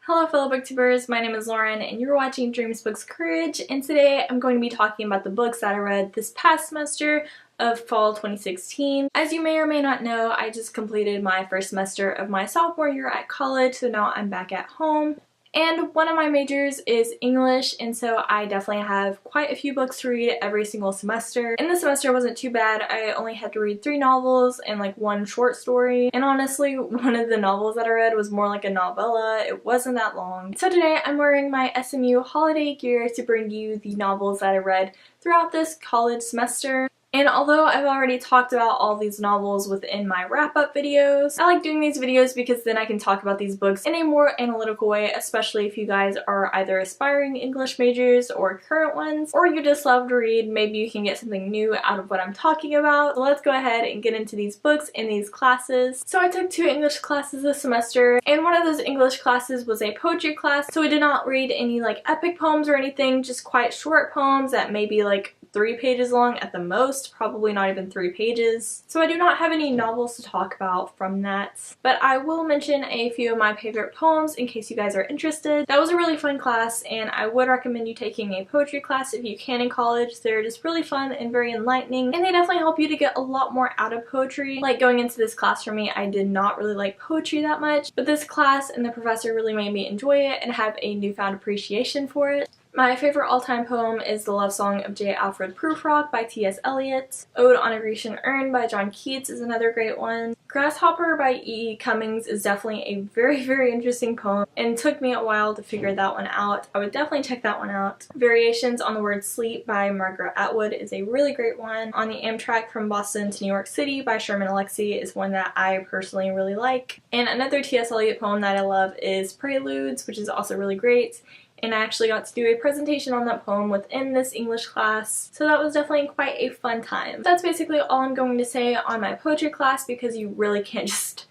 Hello fellow booktubers, my name is Lauren and you're watching Dreams Books Courage, and today I'm going to be talking about the books that I read this past semester of fall 2016. As you may or may not know, I just completed my first semester of my sophomore year at college, so now I'm back at home. And one of my majors is English, and so I definitely have quite a few books to read every single semester. And this semester wasn't too bad. I only had to read 3 novels and like 1 short story. And honestly, one of the novels that I read was more like a novella. It wasn't that long. So today I'm wearing my SMU holiday gear to bring you the novels that I read throughout this college semester. And although I've already talked about all these novels within my wrap-up videos, I like doing these videos because then I can talk about these books in a more analytical way, especially if you guys are either aspiring English majors or current ones, or you just love to read. Maybe you can get something new out of what I'm talking about. So let's go ahead and get into these books and these classes. So I took 2 English classes this semester, and one of those English classes was a poetry class, so we did not read any like epic poems or anything, just quite short poems that may be like 3 pages long at the most, probably not even 3 pages. So I do not have any novels to talk about from that, but I will mention a few of my favorite poems in case you guys are interested. That was a really fun class, and I would recommend you taking a poetry class if you can in college. They're just really fun and very enlightening, and they definitely help you to get a lot more out of poetry. Like going into this class for me, I did not really like poetry that much, but this class and the professor really made me enjoy it and have a newfound appreciation for it. My favorite all-time poem is The Love Song of J. Alfred Prufrock by T.S. Eliot. Ode on a Grecian Urn by John Keats is another great one. Grasshopper by E.E. Cummings is definitely a very interesting poem, and it took me a while to figure that one out. I would definitely check that one out. Variations on the Word Sleep by Margaret Atwood is a really great one. On the Amtrak from Boston to New York City by Sherman Alexie is one that I personally really like. And another T.S. Eliot poem that I love is Preludes, which is also really great. And I actually got to do a presentation on that poem within this English class, so that was definitely quite a fun time. That's basically all I'm going to say on my poetry class, because you really can't just,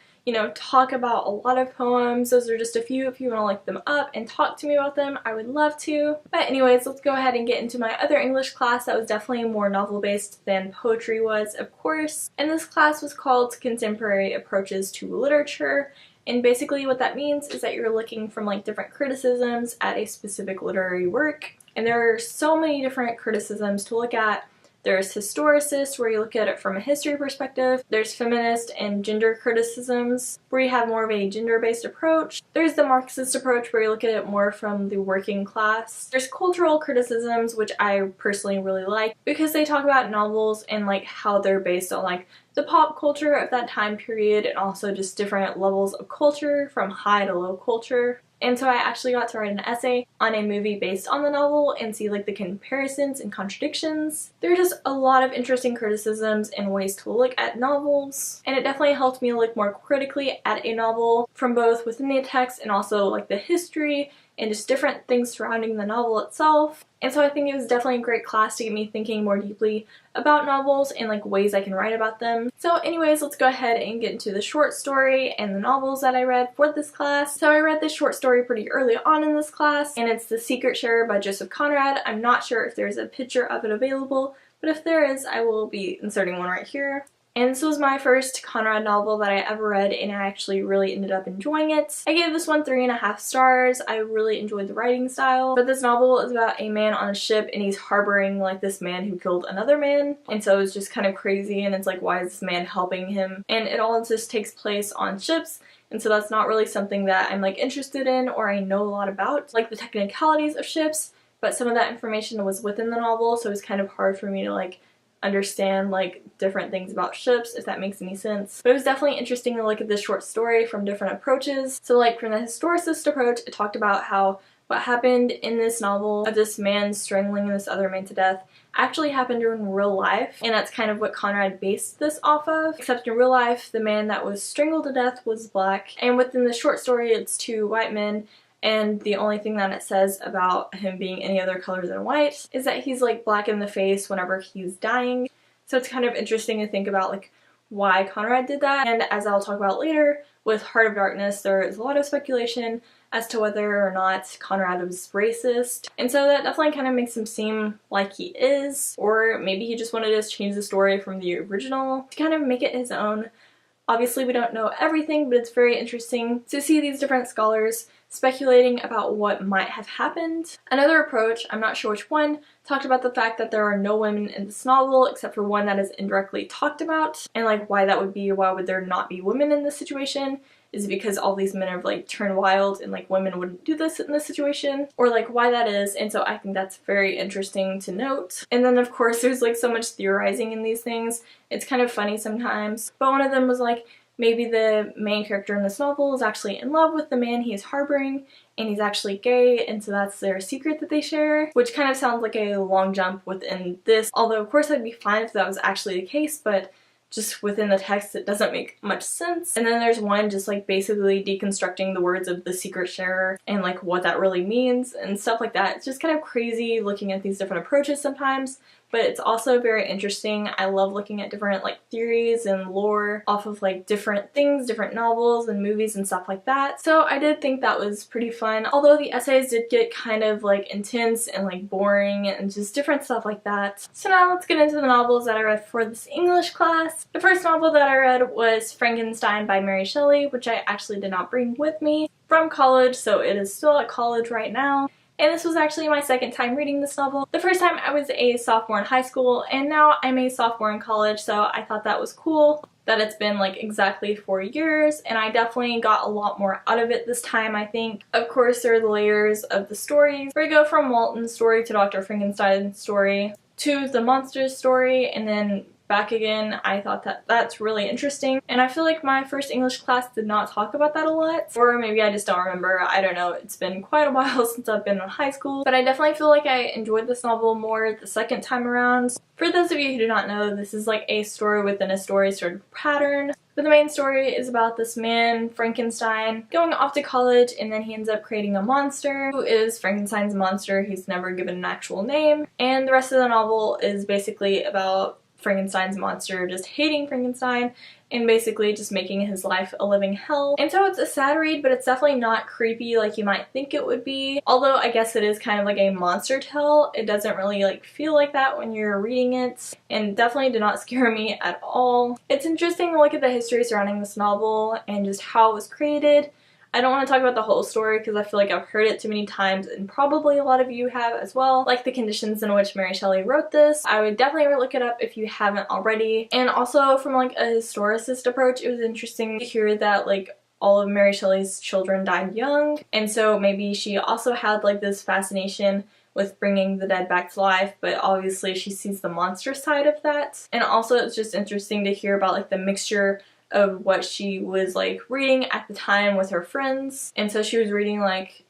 talk about a lot of poems. Those are just a few. If you want to look them up and talk to me about them, I would love to. But anyways, let's go ahead and get into my other English class that was definitely more novel-based than poetry was, of course. And this class was called Contemporary Approaches to Literature. And basically what that means is that you're looking from like different criticisms at a specific literary work. And there are so many different criticisms to look at. There's historicist, where you look at it from a history perspective. There's feminist and gender criticisms, where you have more of a gender-based approach. There's the Marxist approach, where you look at it more from the working class. There's cultural criticisms, which I personally really like, because they talk about novels and like how they're based on like the pop culture of that time period, and also just different levels of culture from high to low culture. And so I actually got to write an essay on a movie based on the novel and see like the comparisons and contradictions. There are just a lot of interesting criticisms and ways to look at novels, and it definitely helped me look more critically at a novel from both within the text and also like the history and just different things surrounding the novel itself. And so I think it was definitely a great class to get me thinking more deeply about novels and like ways I can write about them. So anyways, let's go ahead and get into the short story and the novels that I read for this class. So I read this short story pretty early on in this class, and it's The Secret Share by Joseph Conrad. I'm not sure if there's a picture of it available, but if there is, I will be inserting one right here. And this was my first Conrad novel that I ever read, and I actually really ended up enjoying it. I gave this one 3.5 stars. I really enjoyed the writing style. But this novel is about a man on a ship, and he's harboring like this man who killed another man. And so it's just kind of crazy, and it's like, why is this man helping him? And it all just takes place on ships. And so that's not really something that I'm like interested in or I know a lot about, like the technicalities of ships. But some of that information was within the novel, so it was kind of hard for me to like understand like different things about ships, if that makes any sense. But it was definitely interesting to look at this short story from different approaches. So like from the historicist approach, it talked about how what happened in this novel of this man strangling this other man to death actually happened in real life, and that's kind of what Conrad based this off of. Except in real life, the man that was strangled to death was black, and within the short story it's 2 white men. And the only thing that it says about him being any other color than white is that he's like black in the face whenever he's dying. So it's kind of interesting to think about like why Conrad did that. And as I'll talk about later, with Heart of Darkness, there is a lot of speculation as to whether or not Conrad was racist. And so that definitely kind of makes him seem like he is, or maybe he just wanted to change the story from the original to kind of make it his own. Obviously we don't know everything, but it's very interesting to see these different scholars speculating about what might have happened. Another approach, I'm not sure which one, talked about the fact that there are no women in this novel except for one that is indirectly talked about, and like why that would be. Why would there not be women in this situation? Is it because all these men have like turned wild and like women wouldn't do this in this situation? Or like why that is, and so I think that's very interesting to note. And then of course there's like so much theorizing in these things. It's kind of funny sometimes. But one of them was like, maybe the main character in this novel is actually in love with the man he is harboring, and he's actually gay, and so that's their secret that they share, which kind of sounds like a long jump within this, although of course I'd be fine if that was actually the case, but just within the text it doesn't make much sense. And then there's one just like basically deconstructing the words of the secret sharer and like what that really means and stuff like that. It's just kind of crazy looking at these different approaches sometimes, but it's also very interesting. I love looking at different like theories and lore off of like different things, different novels and movies and stuff like that. So I did think that was pretty fun, although the essays did get kind of like intense and like boring and just different stuff like that. So now let's get into the novels that I read for this English class. The first novel that I read was Frankenstein by Mary Shelley, which I actually did not bring with me from college, so it is still at college right now. And this was actually my second time reading this novel. The first time I was a sophomore in high school, and now I'm a sophomore in college, so I thought that was cool that it's been like exactly 4 years, and I definitely got a lot more out of it this time, I think. Of course, there are the layers of the stories, where we go from Walton's story to Dr. Frankenstein's story to the monster's story, and then back again. I thought that that's really interesting, and I feel like my first English class did not talk about that a lot, or maybe I just don't remember. I don't know. It's been quite a while since I've been in high school, but I definitely feel like I enjoyed this novel more the second time around. For those of you who do not know, this is like a story within a story sort of pattern. But the main story is about this man, Frankenstein, going off to college, and then he ends up creating a monster who is Frankenstein's monster. He's never given an actual name, and the rest of the novel is basically about Frankenstein's monster just hating Frankenstein and basically just making his life a living hell. And so it's a sad read, but it's definitely not creepy like you might think it would be. Although I guess it is kind of like a monster tale, it doesn't really like feel like that when you're reading it, and definitely did not scare me at all. It's interesting to look at the history surrounding this novel and just how it was created. I don't want to talk about the whole story because I feel like I've heard it too many times, and probably a lot of you have as well, like the conditions in which Mary Shelley wrote this. I would definitely look it up if you haven't already. And also from like a historicist approach, it was interesting to hear that like all of Mary Shelley's children died young, and so maybe she also had like this fascination with bringing the dead back to life, but obviously she sees the monster side of that. And also it's just interesting to hear about like the mixture of what she was like reading at the time with her friends. And so she was reading like,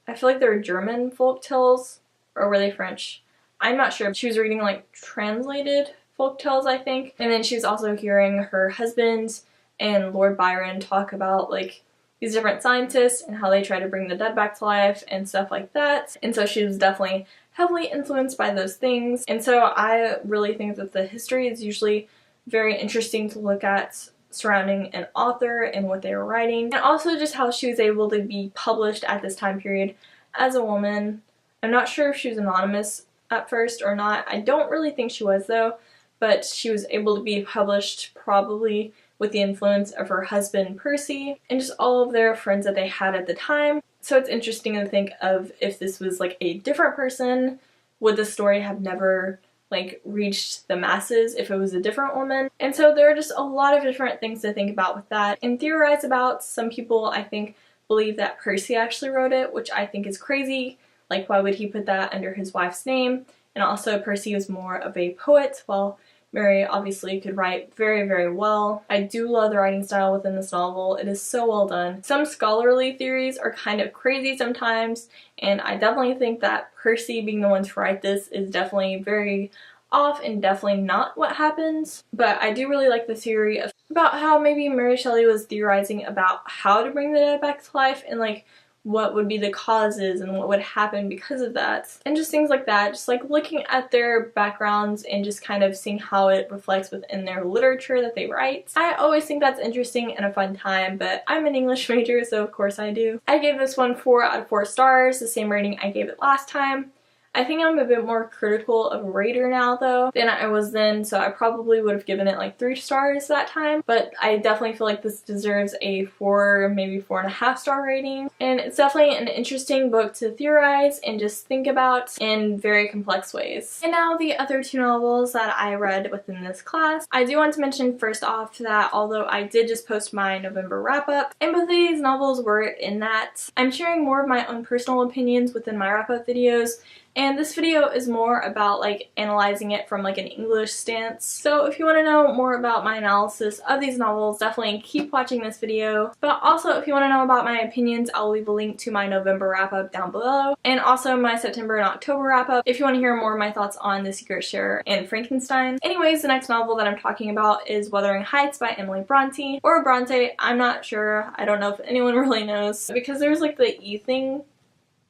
I feel like they were German folk tales, or were they French? I'm not sure. She was reading like translated folk tales, I think. And then she was also hearing her husband and Lord Byron talk about like these different scientists and how they try to bring the dead back to life and stuff like that. And so she was definitely heavily influenced by those things. And so I really think that the history is usually very interesting to look at surrounding an author and what they were writing, and also just how she was able to be published at this time period as a woman. I'm not sure if she was anonymous at first or not. I don't really think she was though, but she was able to be published probably with the influence of her husband Percy and just all of their friends that they had at the time. So it's interesting to think of if this was like a different person, would the story have never like reached the masses if it was a different woman? And so there are just a lot of different things to think about with that and theorize about. Some people I think believe that Percy actually wrote it, which I think is crazy. Like why would he put that under his wife's name? And also Percy was more of a poet, while Mary obviously could write very, very well. I do love the writing style within this novel. It is so well done. Some scholarly theories are kind of crazy sometimes, and I definitely think that Percy being the one to write this is definitely very off and definitely not what happens. But I do really like the theory about how maybe Mary Shelley was theorizing about how to bring the dead back to life and like what would be the causes and what would happen because of that, and just things like that. Just like looking at their backgrounds and just kind of seeing how it reflects within their literature that they write. I always think that's interesting and a fun time, but I'm an English major, so of course I do. I gave this one 4 out of 4 stars, the same rating I gave it last time. I think I'm a bit more critical of a rater now though than I was then, so I probably would have given it like 3 stars that time, but I definitely feel like this deserves a 4, maybe 4.5 star rating. And it's definitely an interesting book to theorize and just think about in very complex ways. And now the other 2 novels that I read within this class. I do want to mention first off that although I did just post my November wrap-up, and both of these novels were in that, I'm sharing more of my own personal opinions within my wrap-up videos, and this video is more about like analyzing it from like an English stance. So if you want to know more about my analysis of these novels, definitely keep watching this video. But also if you want to know about my opinions, I'll leave a link to my November wrap-up down below, and also my September and October wrap-up if you want to hear more of my thoughts on The Secret Share and Frankenstein. Anyways, the next novel that I'm talking about is Wuthering Heights by Emily Bronte, or Bronte, I'm not sure. I don't know if anyone really knows, because there's like the E thing.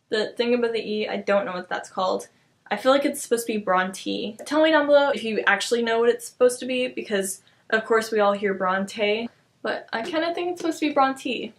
The thing about the E, I don't know what that's called. I feel like it's supposed to be Bronte. Tell me down below if you actually know what it's supposed to be, because of course we all hear Bronte, but I kind of think it's supposed to be Bronte.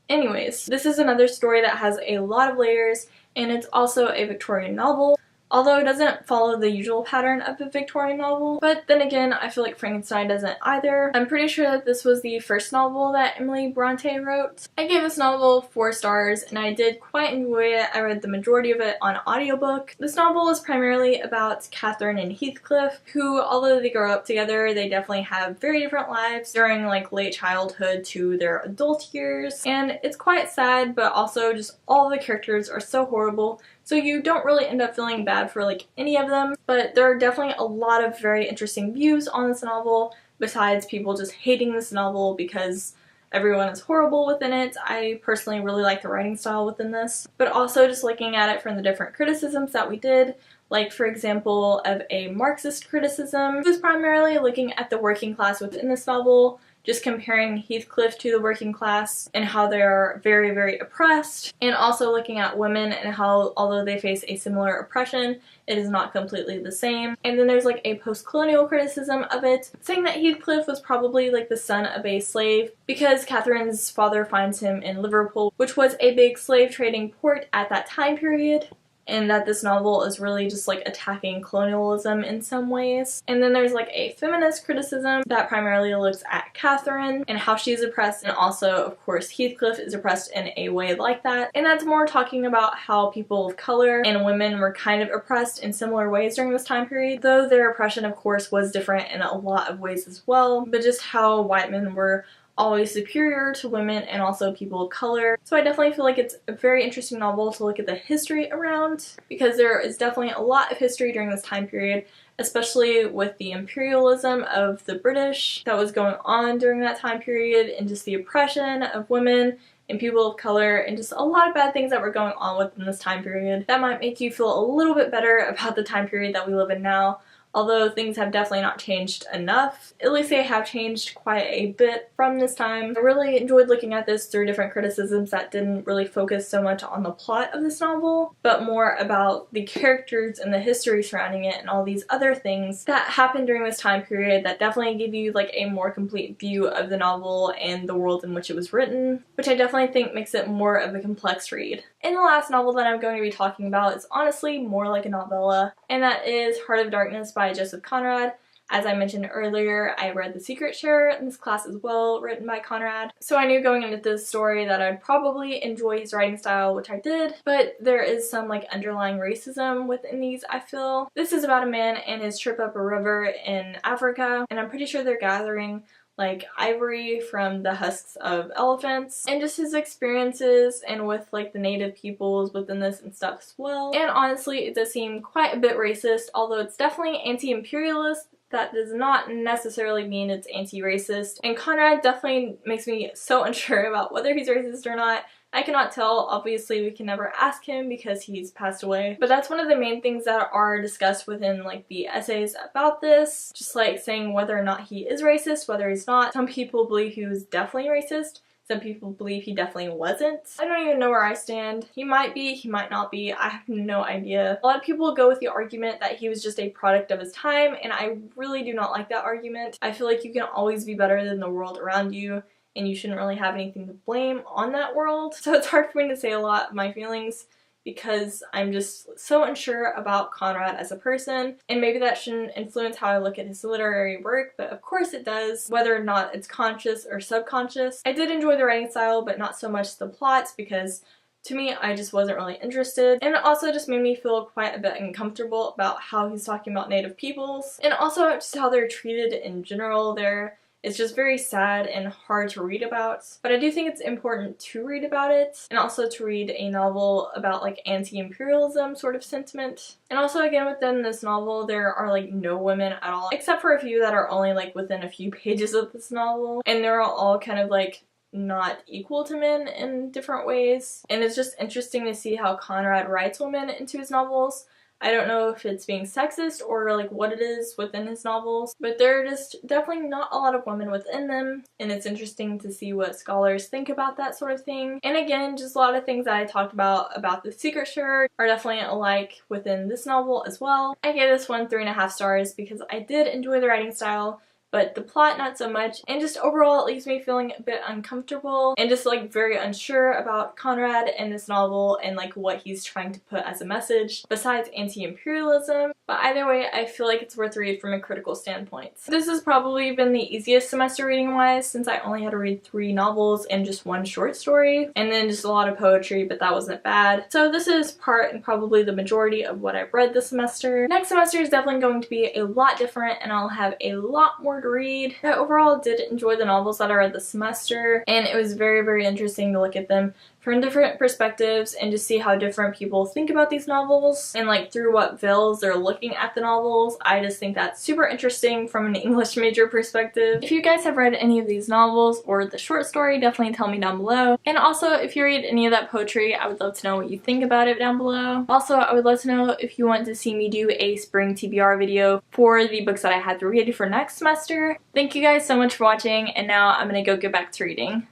Anyways, this is another story that has a lot of layers, and it's also a Victorian novel. Although it doesn't follow the usual pattern of a Victorian novel, but then again, I feel like Frankenstein doesn't either. I'm pretty sure that this was the first novel that Emily Bronte wrote. I gave this novel 4 stars, and I did quite enjoy it. I read the majority of it on audiobook. This novel is primarily about Catherine and Heathcliff, who, although they grow up together, they definitely have very different lives during like late childhood to their adult years, and it's quite sad, but also just all the characters are so horrible. So you don't really end up feeling bad for like any of them, but there are definitely a lot of very interesting views on this novel besides people just hating this novel because everyone is horrible within it. I personally really like the writing style within this, but also just looking at it from the different criticisms that we did, like for example of a Marxist criticism, which was primarily looking at the working class within this novel, just comparing Heathcliff to the working class and how they are very, very oppressed, and also looking at women and how, although they face a similar oppression, it is not completely the same. And then there's like a post-colonial criticism of it, saying that Heathcliff was probably like the son of a slave because Catherine's father finds him in Liverpool, which was a big slave trading port at that time period, and that this novel is really just like attacking colonialism in some ways. And then there's like a feminist criticism that primarily looks at Catherine and how she's oppressed, and also of course Heathcliff is oppressed in a way like that. And that's more talking about how people of color and women were kind of oppressed in similar ways during this time period, though their oppression of course was different in a lot of ways as well, but just how white men were always superior to women and also people of color. So I definitely feel like it's a very interesting novel to look at the history around, because there is definitely a lot of history during this time period, especially with the imperialism of the British that was going on during that time period, and just the oppression of women and people of color, and just a lot of bad things that were going on within this time period that might make you feel a little bit better about the time period that we live in now. Although things have definitely not changed enough, at least they have changed quite a bit from this time. I really enjoyed looking at this through different criticisms that didn't really focus so much on the plot of this novel, but more about the characters and the history surrounding it and all these other things that happened during this time period that definitely give you like a more complete view of the novel and the world in which it was written, which I definitely think makes it more of a complex read. And the last novel that I'm going to be talking about is honestly more like a novella, and that is Heart of Darkness by Joseph Conrad. As I mentioned earlier, I read The Secret Share in this class as well, written by Conrad. So I knew going into this story that I'd probably enjoy his writing style, which I did, but there is some like underlying racism within these, I feel. This is about a man and his trip up a river in Africa, and I'm pretty sure they're gathering like ivory from the husks of elephants, and just his experiences and with like the native peoples within this and stuff as well. And honestly, it does seem quite a bit racist, although it's definitely anti-imperialist. That does not necessarily mean it's anti-racist, and Conrad definitely makes me so unsure about whether he's racist or not. I cannot tell. Obviously we can never ask him because he's passed away, but that's one of the main things that are discussed within like the essays about this, just like saying whether or not he is racist, whether he's not. Some people believe he was definitely racist. Some people believe he definitely wasn't. I don't even know where I stand. He might be, he might not be. I have no idea. A lot of people go with the argument that he was just a product of his time, and I really do not like that argument. I feel like you can always be better than the world around you, and you shouldn't really have anything to blame on that world. So it's hard for me to say a lot of my feelings because I'm just so unsure about Conrad as a person, and maybe that shouldn't influence how I look at his literary work, but of course it does, whether or not it's conscious or subconscious. I did enjoy the writing style, but not so much the plots, because to me, I just wasn't really interested, and it also just made me feel quite a bit uncomfortable about how he's talking about Native peoples, and also just how they're treated in general there. It's just very sad and hard to read about, but I do think it's important to read about it, and also to read a novel about like anti-imperialism sort of sentiment. And also again, within this novel there are like no women at all, except for a few that are only like within a few pages of this novel, and they're all kind of like not equal to men in different ways. And it's just interesting to see how Conrad writes women into his novels. I don't know if it's being sexist or like what it is within his novels, but there are just definitely not a lot of women within them, and it's interesting to see what scholars think about that sort of thing. And again, just a lot of things that I talked about The Secret Shirt are definitely alike within this novel as well. I gave this one 3.5 stars because I did enjoy the writing style, but the plot not so much, and just overall it leaves me feeling a bit uncomfortable and just like very unsure about Conrad in this novel and like what he's trying to put as a message besides anti-imperialism. But either way, I feel like it's worth a read from a critical standpoint. This has probably been the easiest semester reading wise, since I only had to read 3 novels and just 1 short story, and then just a lot of poetry, but that wasn't bad. So this is part and probably the majority of what I've read this semester. Next semester is definitely going to be a lot different, and I'll have a lot more to read. I overall did enjoy the novels that I read this semester, and it was very interesting to look at them from different perspectives and just see how different people think about these novels and like through what veils they're looking at the novels. I just think that's super interesting from an English major perspective. If you guys have read any of these novels or the short story, definitely tell me down below. And also, if you read any of that poetry, I would love to know what you think about it down below. Also, I would love to know if you want to see me do a spring TBR video for the books that I had to read for next semester. Thank you guys so much for watching, and now I'm gonna go get back to reading.